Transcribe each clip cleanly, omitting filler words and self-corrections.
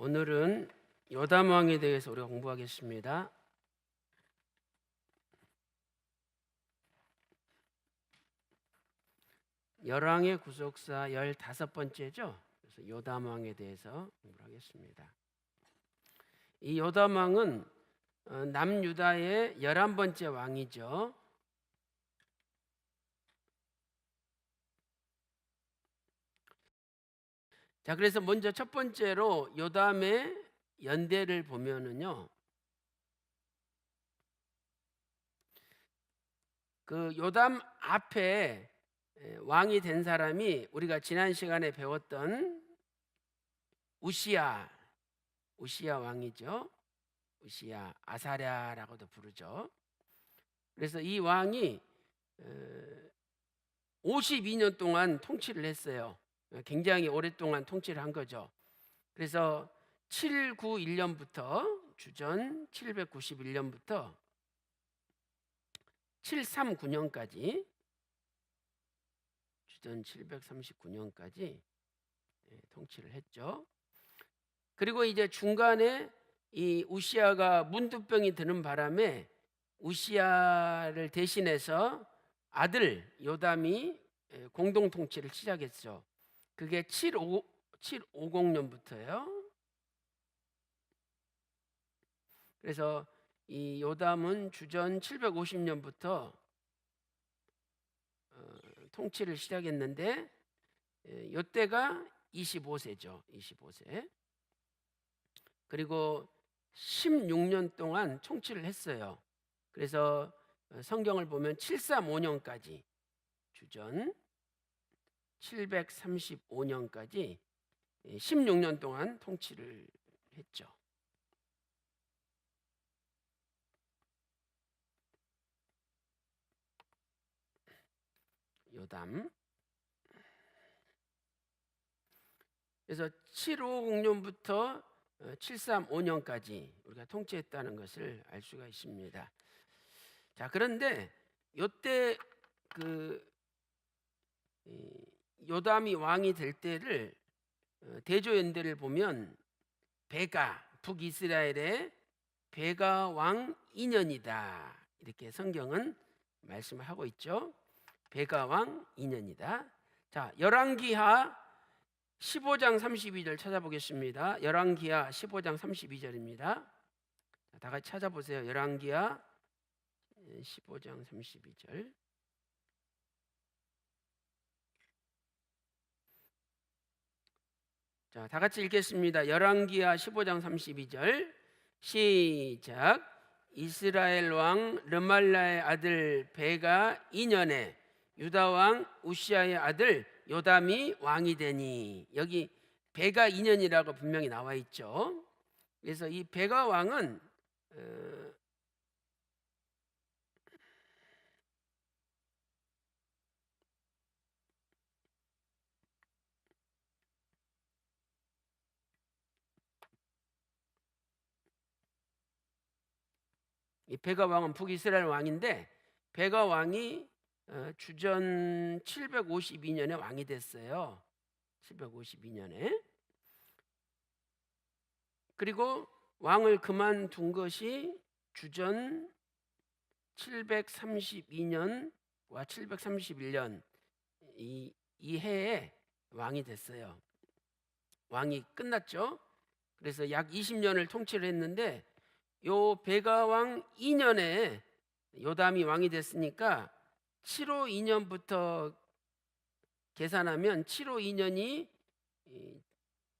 오늘은 요담 왕에 대해서 우리가 공부하겠습니다. 열왕의 구속사 15번째죠. 그래서 요담 왕에 대해서 공부하겠습니다. 이 요담 왕은 남유다의 11번째 왕이죠. 자, 그래서 먼저 첫 번째로 요담의 연대를 보면은요. 그 요담 앞에 왕이 된 사람이 우리가 지난 시간에 배웠던 우시야 왕이죠. 우시야, 아사랴라고도 부르죠. 그래서 이 왕이 52년 동안 통치를 했어요. 굉장히 오랫동안 통치를 한 거죠. 그래서 791년부터 주전 791년부터 739년까지 주전 739년까지 통치를 했죠. 그리고 이제 중간에 이 우시야가 문두병이 드는 바람에 우시야를 대신해서 아들 요담이 공동 통치를 시작했죠. 그게 750년부터예요. 그래서 이 요담은 주전 750년부터 통치를 시작했는데 이때가 25세죠. 25세. 그리고 16년 동안 통치를 했어요. 그래서 성경을 보면 735년까지 주전 735년까지 16년 동안 통치를 했죠. 요담. 그래서 750년부터 735년까지 우리가 통치했다는 것을 알 수가 있습니다. 자, 그런데 이때 그 요담이 왕이 될 때를 대조연대를 보면 베가, 북이스라엘의 베가 왕 2년이다 이렇게 성경은 말씀을 하고 있죠. 베가 왕 2년이다. 자, 열왕기하 15장 32절 찾아보겠습니다. 열왕기하 15장 32절입니다. 다 같이 찾아보세요. 열왕기하 15장 32절. 자, 다 같이 읽겠습니다. 열왕기하 15장 32절 시작. 이스라엘 왕 르말라의 아들 베가 2년에 유다 왕 우시야의 아들 요담이 왕이 되니, 여기 베가 2년이라고 분명히 나와 있죠. 그래서 이 베가 왕은 이 베가 왕은 북이스라엘 왕인데 베가 왕이 주전 752년에 왕이 됐어요. 752년에. 그리고 왕을 그만둔 것이 주전 732년과 731년 이 해에 왕이 됐어요. 왕이 끝났죠. 그래서 약 20년을 통치를 했는데 요 베가 왕 2년에 요담이 왕이 됐으니까 752년부터 계산하면 752년이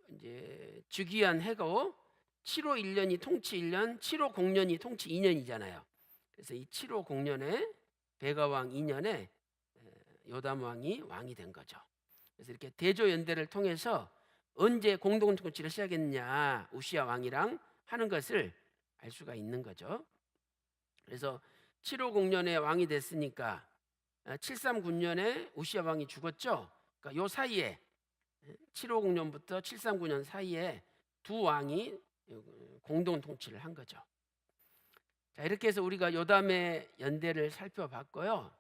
이제 주기한 해고 751년이 통치 1년, 750년이 통치 2년이잖아요. 그래서 이 750년에 베가 왕 2년에 요담 왕이 된 거죠. 그래서 이렇게 대조연대를 통해서 언제 공동 통치를 시작했느냐, 우시야 왕이랑 하는 것을 알 수가 있는 거죠. 그래서 750년에 왕이 됐으니까 739년에 우시야 왕이 죽었죠. 그러니까 요 사이에 750년부터 739년 사이에 두 왕이 공동 통치를 한 거죠. 자, 이렇게 해서 우리가 요담의 연대를 살펴봤고요.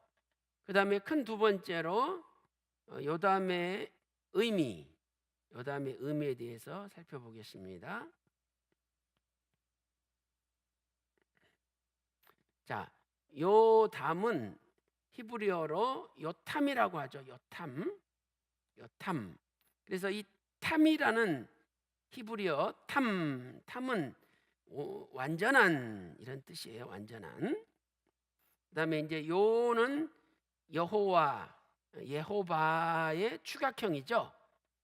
그 다음에 큰 두 번째로 요담의 의미, 요담의 의미에 대해서 살펴보겠습니다. 자, 요담은 히브리어로 요탐이라고 하죠. 요탐. 그래서 이 탐이라는 히브리어 탐은 완전한 이런 뜻이에요. 완전한. 그다음에 이제 요는 예호바의 축약형이죠.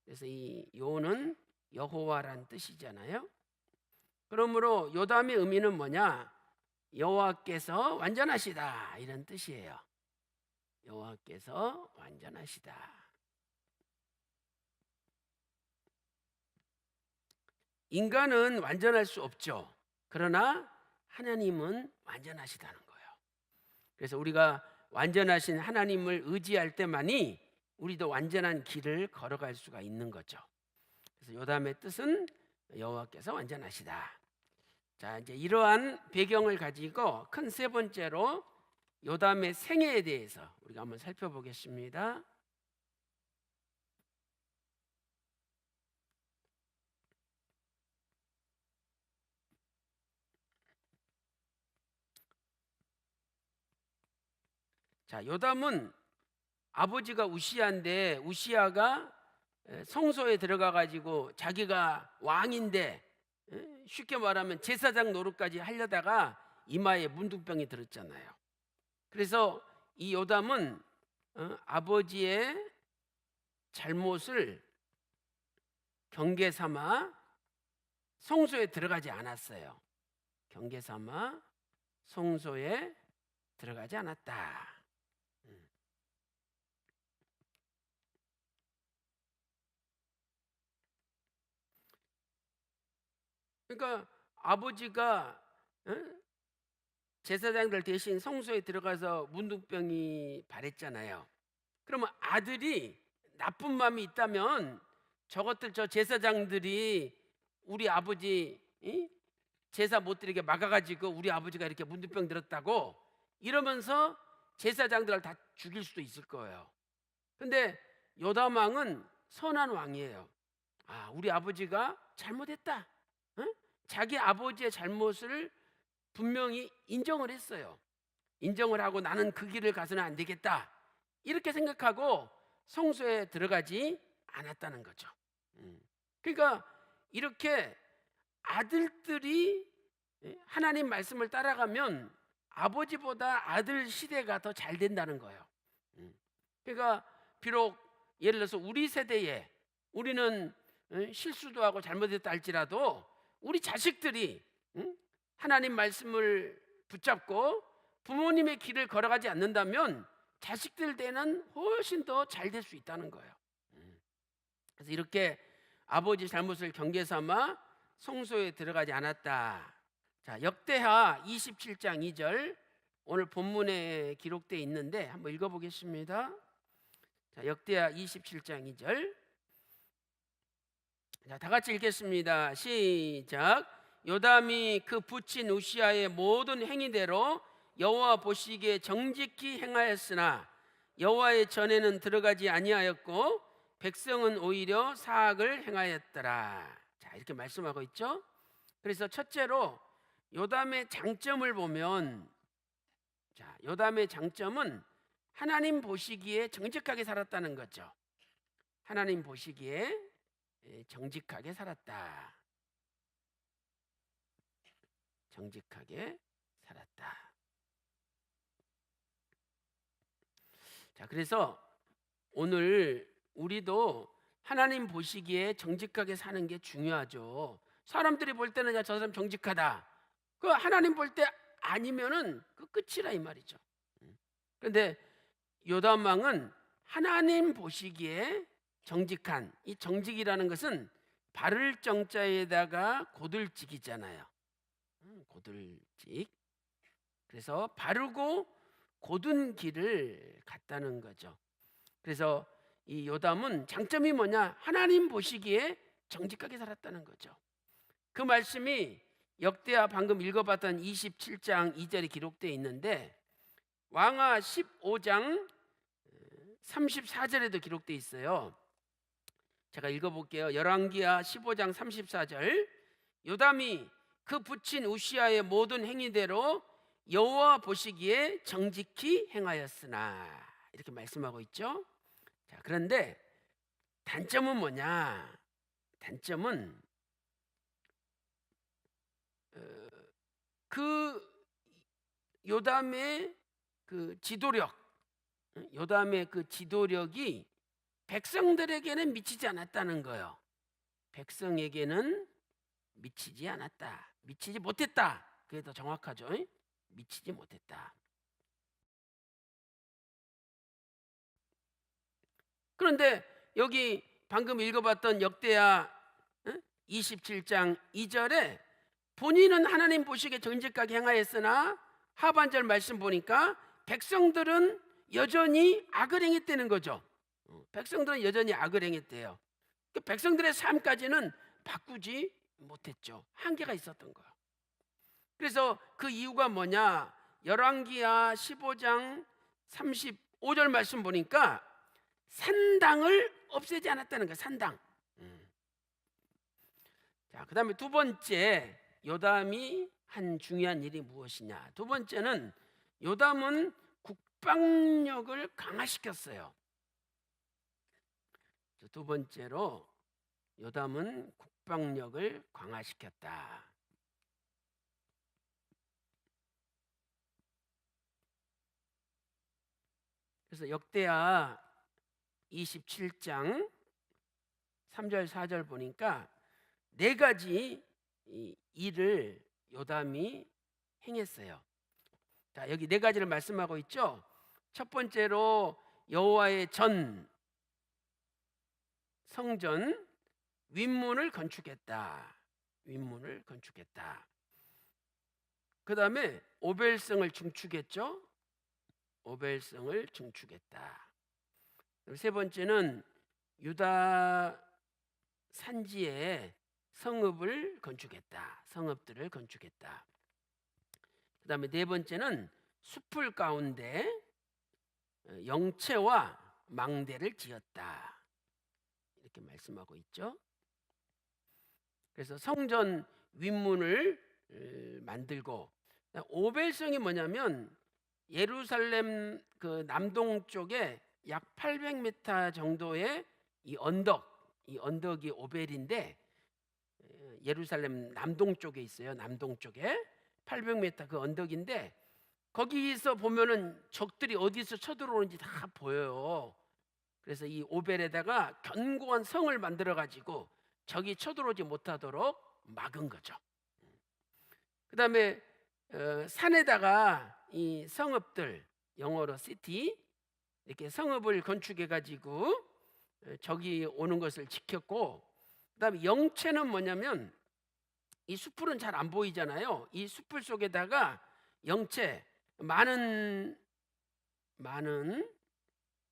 그래서 이 요는 여호와란 뜻이잖아요. 그러므로 요담의 의미는 뭐냐? 여호와께서 완전하시다 이런 뜻이에요. 여호와께서 완전하시다. 인간은 완전할 수 없죠. 그러나 하나님은 완전하시다는 거예요. 그래서 우리가 완전하신 하나님을 의지할 때만이 우리도 완전한 길을 걸어갈 수가 있는 거죠. 그래서 요담의 뜻은 여호와께서 완전하시다. 자, 이제 이러한 배경을 가지고 큰 세 번째로 요담의 생애에 대해서 우리가 한번 살펴보겠습니다. 자, 요담은 아버지가 우시야인데 우시야가 성소에 들어가 가지고 자기가 왕인데 쉽게 말하면 제사장 노릇까지 하려다가 이마에 문둥병이 들었잖아요. 그래서 이 요담은 아버지의 잘못을 경계 삼아 성소에 들어가지 않았어요. 경계 삼아 성소에 들어가지 않았다. 그러니까 아버지가 제사장들 대신 성소에 들어가서 문둥병이 발했잖아요. 그러면 아들이 나쁜 마음이 있다면 저 제사장들이 우리 아버지 제사 못 드리게 막아가지고 우리 아버지가 이렇게 문둥병 들었다고 이러면서 제사장들을 다 죽일 수도 있을 거예요. 근데 요담 왕은 선한 왕이에요. 우리 아버지가 잘못했다. 자기 아버지의 잘못을 분명히 인정을 했어요. 인정을 하고 나는 그 길을 가서는 안 되겠다. 이렇게 생각하고 성소에 들어가지 않았다는 거죠. 그러니까 이렇게 아들들이 하나님 말씀을 따라가면 아버지보다 아들 시대가 더 잘 된다는 거예요. 그러니까 비록 예를 들어서 우리 세대에 우리는 실수도 하고 잘못했다 할지라도 우리 자식들이 하나님 말씀을 붙잡고 부모님의 길을 걸어가지 않는다면 자식들 때는 훨씬 더 잘 될 수 있다는 거예요. 그래서 이렇게 아버지 잘못을 경계 삼아 성소에 들어가지 않았다. 자, 역대하 27장 2절 오늘 본문에 기록되어 있는데 한번 읽어보겠습니다. 자, 역대하 27장 2절. 자, 다 같이 읽겠습니다. 시작. 요담이 그 부친 우시아의 모든 행위대로 여호와 보시기에 정직히 행하였으나 여호와의 전에는 들어가지 아니하였고 백성은 오히려 사악을 행하였더라. 자, 이렇게 말씀하고 있죠. 그래서 첫째로 요담의 장점을 보면, 자, 요담의 장점은 하나님 보시기에 정직하게 살았다는 거죠. 하나님 보시기에 정직하게 살았다. 정직하게 살았다. 자, 그래서 오늘 우리도 하나님 보시기에 정직하게 사는 게 중요하죠. 사람들이 볼 때는 야, 저 사람 정직하다. 그 하나님 볼 때 아니면은 그 끝이라 이 말이죠. 그런데 요담 왕은 하나님 보시기에 정직한, 이 정직이라는 것은 바를 정자에다가 고들직이잖아요. 고들직. 그래서 바르고 고든 길을 갔다는 거죠. 그래서 이 요담은 장점이 뭐냐? 하나님 보시기에 정직하게 살았다는 거죠. 그 말씀이 역대하 방금 읽어봤던 27장 2절에 기록되어 있는데 왕하 15장 34절에도 기록되어 있어요. 제가 읽어볼게요. 열왕기하 15장 34절. 요담이 그 부친 우시아의 모든 행위대로 여호와 보시기에 정직히 행하였으나, 이렇게 말씀하고 있죠. 자, 그런데 단점은 뭐냐? 단점은 그 요담의 그 지도력, 요담의 그 지도력이 백성들에게는 미치지 않았다는 거예요. 백성에게는 미치지 않았다. 미치지 못했다. 그게 더 정확하죠. 미치지 못했다. 그런데 여기 방금 읽어봤던 역대하 27장 2절에 본인은 하나님 보시기에 정직하게 행하였으나, 하반절 말씀 보니까 백성들은 여전히 악을 행했다는 거죠. 백성들은 여전히 악을 행했대요. 백성들의 삶까지는 바꾸지 못했죠. 한계가 있었던 거예요. 그래서 그 이유가 뭐냐? 열왕기하 15장 35절 말씀 보니까 산당을 없애지 않았다는 거예요. 산당. 자, 그다음에 두 번째, 요담이 한 중요한 일이 무엇이냐? 두 번째는 요담은 국방력을 강화시켰어요. 두 번째로 요담은 국방력을 강화시켰다. 그래서 역대하 27장 3절 4절 보니까 네 가지 일을 요담이 행했어요. 자, 여기 네 가지를 말씀하고 있죠. 첫 번째로 여호와의 전 성전 윗문을 건축했다. 윗문을 건축했다. 그 다음에 오벨성을 증축했죠. 오벨성을 증축했다. 세 번째는 유다 산지에 성읍을 건축했다. 성읍들을 건축했다. 그 다음에 네 번째는 숲을 가운데 영채와 망대를 지었다. 이렇게 말씀하고 있죠. 그래서 성전 윗문을 만들고, 오벨성이 뭐냐면 예루살렘 그 남동쪽에 약 800m 정도의 이 언덕이 오벨인데, 예루살렘 남동쪽에 있어요. 남동쪽에 800m 그 언덕인데, 거기서 보면은 적들이 어디서 쳐들어오는지 다 보여요. 그래서 이 오벨에다가 견고한 성을 만들어 가지고 적이 쳐들어오지 못하도록 막은 거죠. 그 다음에 산에다가 이 성읍들, 영어로 시티, 이렇게 성읍을 건축해 가지고 적이 오는 것을 지켰고, 그 다음에 영채는 뭐냐면 이 숲풀은 잘 안 보이잖아요. 이 숲풀 속에다가 영채, 많은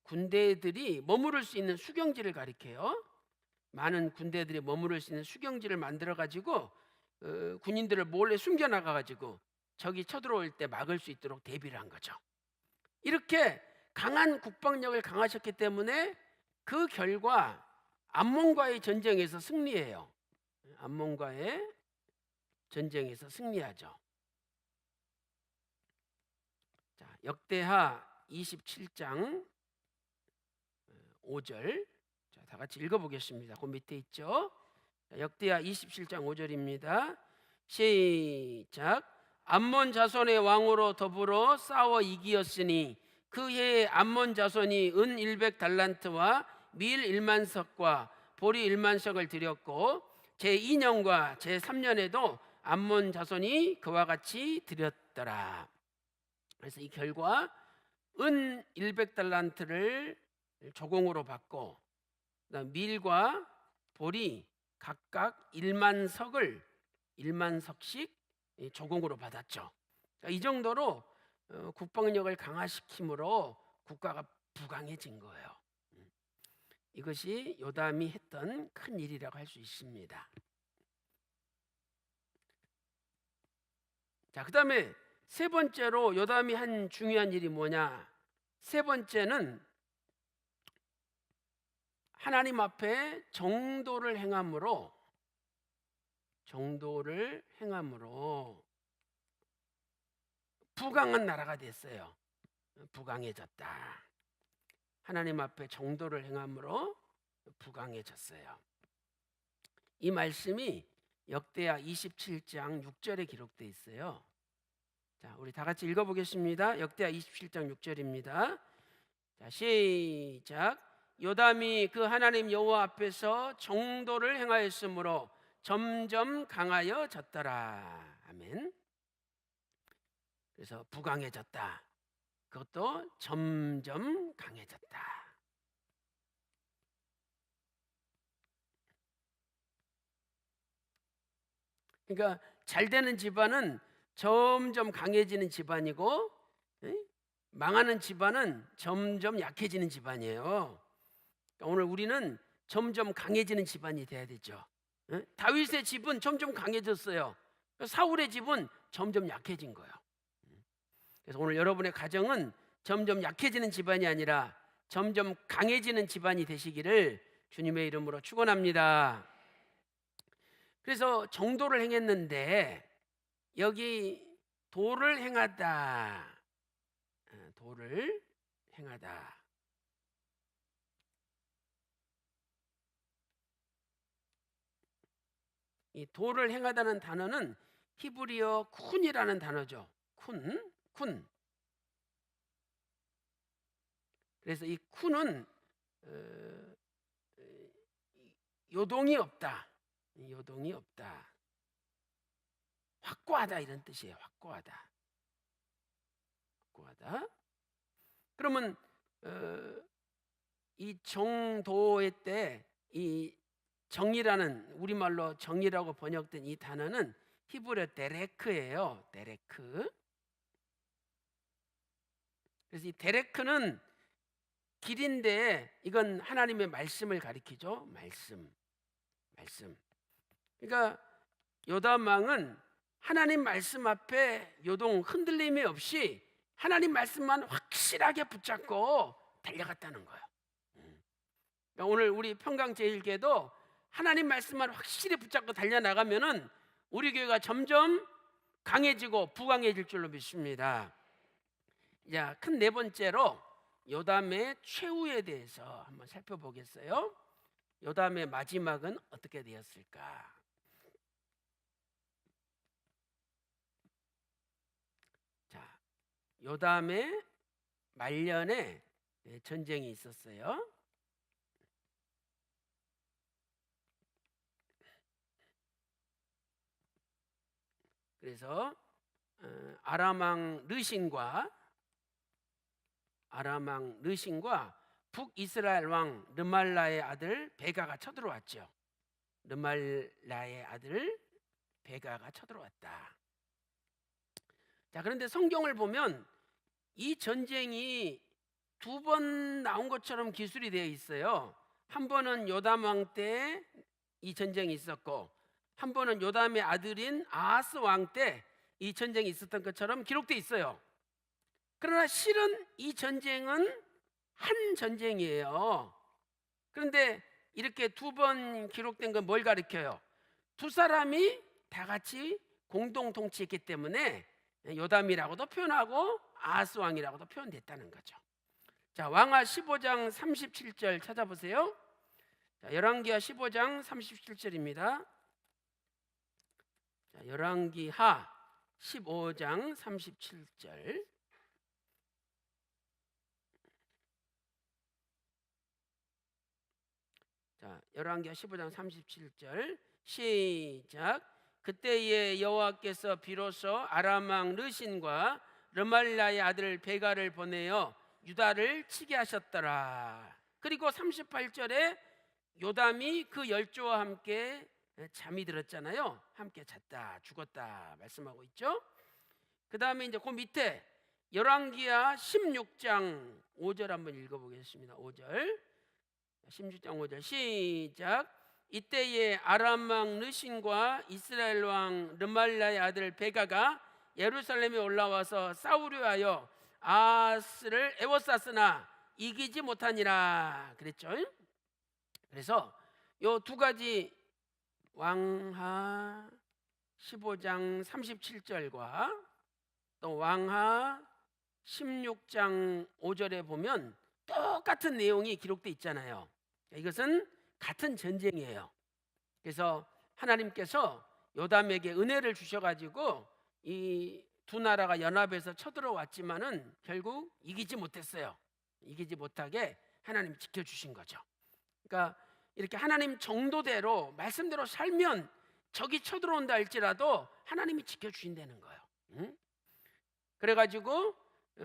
군대들이 머무를 수 있는 수경지를 가리켜요. 많은 군대들이 머무를 수 있는 수경지를 만들어 가지고 군인들을 몰래 숨겨 나가 가지고 적이 쳐들어올 때 막을 수 있도록 대비를 한 거죠. 이렇게 강한 국방력을 강화하셨기 때문에 그 결과 암몬과의 전쟁에서 승리해요. 암몬과의 전쟁에서 승리하죠. 자, 역대하 27장 5절, 자, 다 같이 읽어보겠습니다. 그 밑에 있죠. 자, 역대하 27장 5절입니다. 시작. 암몬 자손의 왕으로 더불어 싸워 이기었으니 그 해에 암몬 자손이 은 100달란트와 밀 1만석과 보리 1만석을 드렸고, 제2년과 제3년에도 암몬 자손이 그와 같이 드렸더라. 그래서 이 결과 은 100달란트를 조공으로 받고, 그다음 밀과 보리 각각 1만석씩 조공으로 받았죠. 그러니까 이 정도로 국방력을 강화시킴으로 국가가 부강해진 거예요. 이것이 요담이 했던 큰 일이라고 할 수 있습니다. 자, 그다음에 세 번째로 요담이 한 중요한 일이 뭐냐? 세 번째는 하나님 앞에 정도를 행함으로 부강한 나라가 됐어요. 부강해졌다. 하나님 앞에 정도를 행함으로 부강해졌어요. 이 말씀이 역대하 27장 6절에 기록되어 있어요. 자, 우리 다 같이 읽어보겠습니다. 역대하 27장 6절입니다. 자, 시작. 요담이 그 하나님 여호와 앞에서 정도를 행하였으므로 점점 강하여졌더라. 아멘. 그래서 부강해졌다. 그것도 점점 강해졌다. 그러니까 잘 되는 집안은 점점 강해지는 집안이고, 망하는 집안은 점점 약해지는 집안이에요. 그러니까 오늘 우리는 점점 강해지는 집안이 돼야 되죠. 다윗의 집은 점점 강해졌어요. 사울의 집은 점점 약해진 거예요. 그래서 오늘 여러분의 가정은 점점 약해지는 집안이 아니라 점점 강해지는 집안이 되시기를 주님의 이름으로 축원합니다. 그래서 정도를 행했는데 여기 도를 행하다. 도를 행하다. 이 도를 행하다는 단어는 히브리어 쿤이라는 단어죠. 쿤. 그래서 이 쿤은 요동이 없다. 요동이 없다. 확고하다 이런 뜻이에요. 확고하다. 그러면 이 정도의 때 이 정이라는, 우리말로 정이라고 번역된 이 단어는 히브리어 데레크예요. 데레크. 그래서 이 데레크는 길인데 이건 하나님의 말씀을 가리키죠. 말씀. 그러니까 요담 왕은 하나님 말씀 앞에 요동 흔들림이 없이 하나님 말씀만 확실하게 붙잡고 달려갔다는 거예요. 그러니까 오늘 우리 평강제일교회도 하나님 말씀만 확실히 붙잡고 달려나가면은 우리 교회가 점점 강해지고 부강해질 줄로 믿습니다. 자, 큰 네 번째로 요담의 최후에 대해서 한번 살펴보겠어요. 요담의 마지막은 어떻게 되었을까? 자, 요담의 말년에 전쟁이 있었어요. 그래서 아람왕 르신과 북이스라엘 왕 르말라의 아들 베가가 쳐들어왔죠. 르말라의 아들 베가가 쳐들어왔다. 자, 그런데 성경을 보면 이 전쟁이 두 번 나온 것처럼 기술이 되어 있어요. 한 번은 요담 왕 때 이 전쟁이 있었고, 한 번은 요담의 아들인 아하스 왕 때 이 전쟁이 있었던 것처럼 기록되어 있어요. 그러나 실은 이 전쟁은 한 전쟁이에요. 그런데 이렇게 두 번 기록된 건 뭘 가리켜요? 두 사람이 다 같이 공동 통치했기 때문에 요담이라고도 표현하고 아하스 왕이라고도 표현됐다는 거죠. 자, 왕하 15장 37절 찾아보세요. 자, 열왕기하 15장 37절입니다. 자, 열왕기하 15장 37절. 자, 열왕기하 15장 37절 시작. 그때에 여호와께서 비로소 아람 왕 르신과 르말라의 아들 베가를 보내어 유다를 치게 하셨더라. 그리고 38절에 요담이 그 열조와 함께 잠이 들었잖아요. 함께 잤다, 죽었다 말씀하고 있죠. 그 다음에 이제 그 밑에 열왕기하 16장 5절 한번 읽어보겠습니다. 5절 16장 5절 시작. 이때에 아람 왕 르신과 이스라엘 왕 르말라의 아들 베가가 예루살렘에 올라와서 싸우려 하여 아하스를 에워쌌으나 이기지 못하니라 그랬죠. 그래서 요 두 가지 왕하 15장 37절과 또 왕하 16장 5절에 보면 똑같은 내용이 기록돼 있잖아요. 이것은 같은 전쟁이에요. 그래서 하나님께서 요담에게 은혜를 주셔가지고 이 두 나라가 연합해서 쳐들어왔지만은 결국 이기지 못했어요. 이기지 못하게 하나님 지켜주신 거죠. 그러니까 이렇게 하나님 정도대로 말씀대로 살면 적이 쳐들어온다 할지라도 하나님이 지켜주신다는 거예요. 응? 그래가지고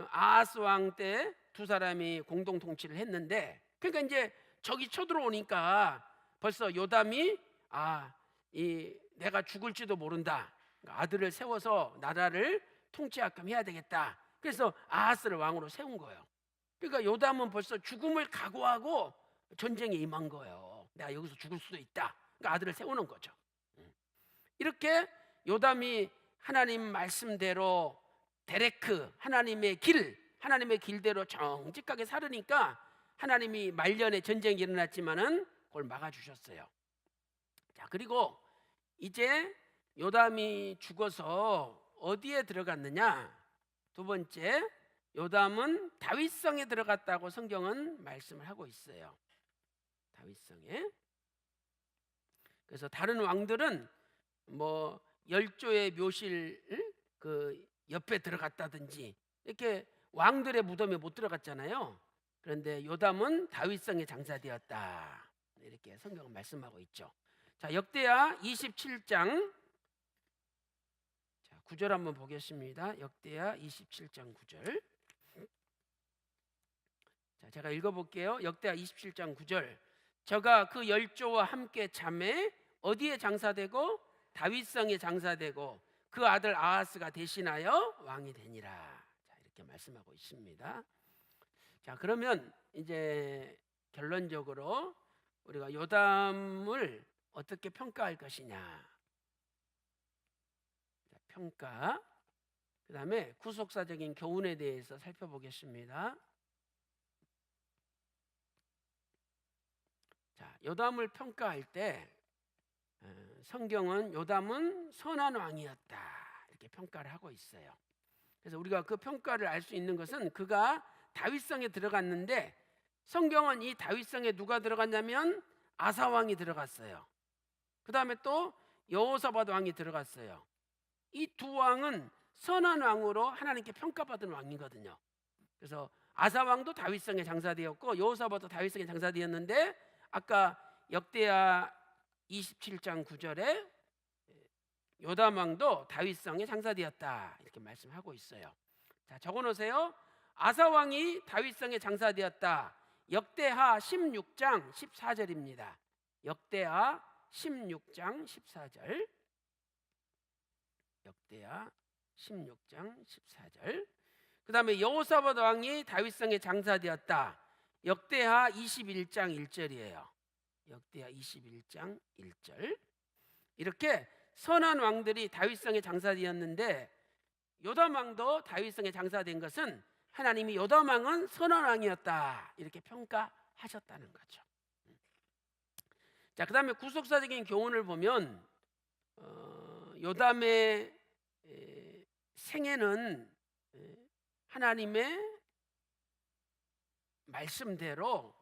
아하스 왕 때 두 사람이 공동 통치를 했는데, 그러니까 이제 적이 쳐들어오니까 벌써 요담이 내가 죽을지도 모른다, 아들을 세워서 나라를 통치하게끔 해야 되겠다. 그래서 아하스를 왕으로 세운 거예요. 그러니까 요담은 벌써 죽음을 각오하고 전쟁에 임한 거예요. 내가 여기서 죽을 수도 있다. 그러니까 아들을 세우는 거죠. 이렇게 요담이 하나님 말씀대로 데레크, 하나님의 길대로 정직하게 살으니까 하나님이 말년에 전쟁이 일어났지만은 그걸 막아주셨어요. 자, 그리고 이제 요담이 죽어서 어디에 들어갔느냐? 두 번째, 요담은 다윗성에 들어갔다고 성경은 말씀을 하고 있어요. 다윗성에. 그래서 다른 왕들은 뭐 열조의 묘실 그 옆에 들어갔다든지 이렇게 왕들의 무덤에 못 들어갔잖아요. 그런데 요담은 다윗성에 장사되었다, 이렇게 성경은 말씀하고 있죠. 자, 역대하 27장 9절 한번 보겠습니다. 역대하 27장 9절. 자, 제가 읽어볼게요. 역대하 27장 9절. 저가 그 열조와 함께 잠에 어디에 장사되고 다윗성에 장사되고 그 아들 아하스가 대신하여 왕이 되니라. 자, 이렇게 말씀하고 있습니다. 자, 그러면 이제 결론적으로 우리가 요담을 어떻게 평가할 것이냐. 평가, 그 다음에 구속사적인 교훈에 대해서 살펴보겠습니다. 자, 요담을 평가할 때 성경은 요담은 선한 왕이었다, 이렇게 평가를 하고 있어요. 그래서 우리가 그 평가를 알 수 있는 것은 그가 다윗성에 들어갔는데, 성경은 이 다윗성에 누가 들어갔냐면 아사왕이 들어갔어요. 그 다음에 또 여호사밧 왕이 들어갔어요. 이 두 왕은 선한 왕으로 하나님께 평가받은 왕이거든요. 그래서 아사왕도 다윗성에 장사되었고 여호사밧도 다윗성에 장사되었는데, 아까 역대하 27장 9절에 요담 왕도 다윗성에 장사되었다, 이렇게 말씀하고 있어요. 자, 적어놓으세요. 아사 왕이 다윗성에 장사되었다. 역대하 16장 14절입니다. 역대하 16장 14절. 역대하 16장 14절. 그 다음에 여호사밧 왕이 다윗성에 장사되었다. 역대하 21장 1절이에요. 역대하 21장 1절. 이렇게 선한 왕들이 다윗성에 장사되었는데, 요담 왕도 다윗성에 장사된 것은 하나님이 요담 왕은 선한 왕이었다, 이렇게 평가하셨다는 거죠. 자, 그 다음에 구속사적인 교훈을 보면 요담의 생애는 하나님의 말씀대로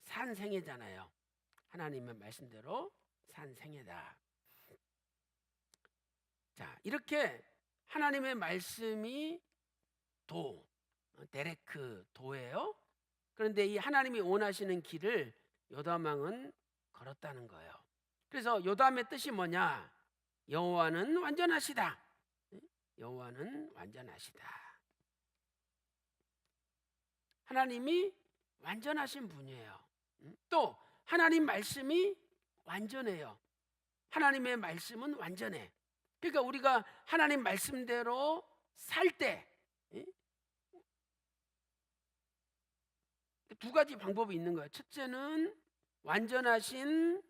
산 생애잖아요. 하나님의 말씀대로 산 생애다. 자, 이렇게 하나님의 말씀이 데레크 도예요. 그런데 이 하나님이 원하시는 길을 요담 왕은 걸었다는 거예요. 그래서 요담의 뜻이 뭐냐? 여호와는 완전하시다. 여호와는 완전하시다. 하나님이 완전하신 분이에요. 또 하나님 말씀이 완전해요. 하나님의 말씀은 완전해. 그러니까 우리가 하나님 말씀대로 살 때 두 가지 방법이 있는 거예요. 첫째는 완전하신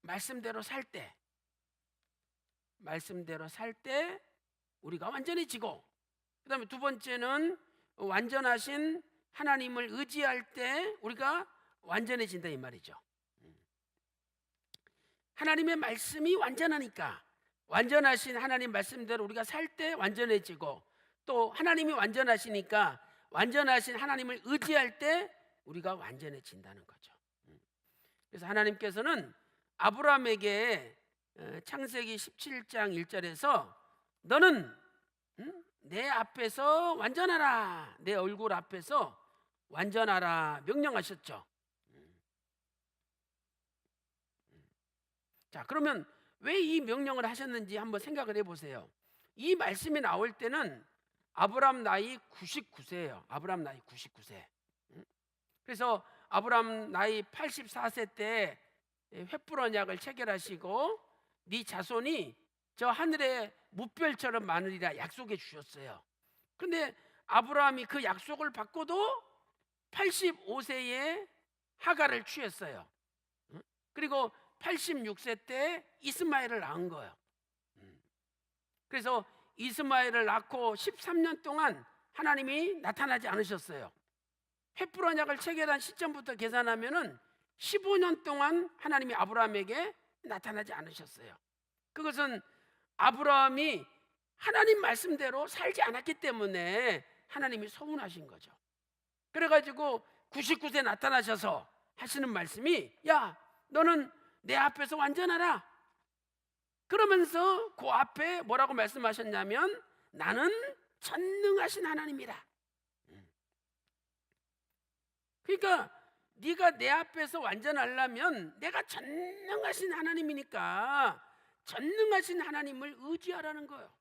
말씀대로 살 때, 우리가 완전해지고, 그 다음에 두 번째는 완전하신 하나님을 의지할 때 우리가 완전해진다 이 말이죠. 하나님의 말씀이 완전하니까 완전하신 하나님 말씀대로 우리가 살 때 완전해지고, 또 하나님이 완전하시니까 완전하신 하나님을 의지할 때 우리가 완전해진다는 거죠. 그래서 하나님께서는 아브라함에게 창세기 17장 1절에서 너는 내 앞에서 완전하라, 내 얼굴 앞에서 완전하라 명령하셨죠. 자, 그러면 왜 이 명령을 하셨는지 한번 생각을 해보세요. 이 말씀이 나올 때는 아브라함 나이 99세예요. 아브라함 나이 99세. 그래서 아브라함 나이 84세 때 횃불 언약을 체결하시고 네 자손이 저 하늘의 무별처럼 많으리라 약속해 주셨어요. 그런데 아브라함이 그 약속을 받고도 85세에 하갈을 취했어요. 그리고 86세 때 이스마엘을 낳은 거예요. 그래서 이스마엘을 낳고 13년 동안 하나님이 나타나지 않으셨어요. 횃불 언약을 체결한 시점부터 계산하면은 15년 동안 하나님이 아브라함에게 나타나지 않으셨어요. 그것은 아브라함이 하나님 말씀대로 살지 않았기 때문에 하나님이 서운하신 거죠. 그래가지고 99세 나타나셔서 하시는 말씀이, 야, 너는 내 앞에서 완전하라. 그러면서 그 앞에 뭐라고 말씀하셨냐면 나는 전능하신 하나님이라. 그러니까 네가 내 앞에서 완전하려면 내가 전능하신 하나님이니까 전능하신 하나님을 의지하라는 거예요.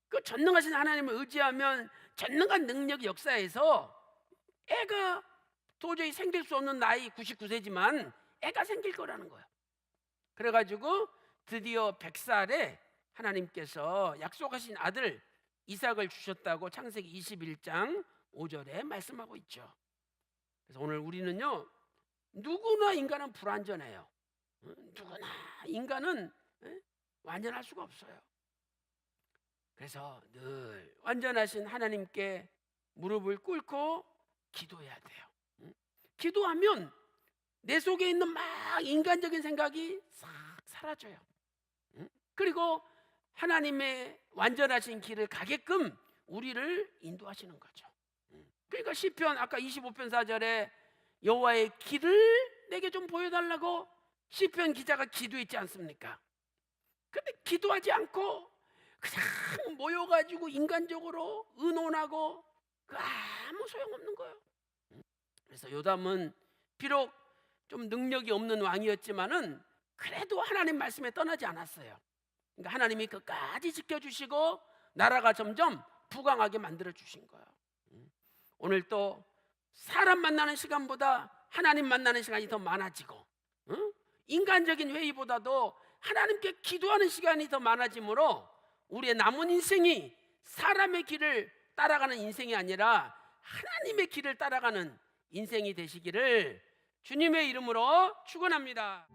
그 전능하신 하나님을 의지하면 전능한 능력 역사에서 애가 도저히 생길 수 없는 나이 99세지만 애가 생길 거라는 거예요. 그래가지고 드디어 100살에 하나님께서 약속하신 아들 이삭을 주셨다고 창세기 21장 5절에 말씀하고 있죠. 그래서 오늘 우리는요, 누구나 인간은 불완전해요. 누구나 인간은 완전할 수가 없어요. 그래서 늘 완전하신 하나님께 무릎을 꿇고 기도해야 돼요. 기도하면 내 속에 있는 막 인간적인 생각이 싹 사라져요. 그리고 하나님의 완전하신 길을 가게끔 우리를 인도하시는 거죠. 그러니까 시편 아까 25편 4절에 여호와의 길을 내게 좀 보여달라고 시편 기자가 기도했지 않습니까? 근데 기도하지 않고 그냥 모여가지고 인간적으로 의논하고 아무 소용없는 거예요. 그래서 요담은 비록 좀 능력이 없는 왕이었지만은 그래도 하나님 말씀에 떠나지 않았어요. 그러니까 하나님이 끝까지 지켜주시고 나라가 점점 부강하게 만들어 주신 거예요. 오늘 또 사람 만나는 시간보다 하나님 만나는 시간이 더 많아지고, 인간적인 회의보다도 하나님께 기도하는 시간이 더 많아지므로 우리의 남은 인생이 사람의 길을 따라가는 인생이 아니라 하나님의 길을 따라가는 인생이 되시기를 주님의 이름으로 축원합니다.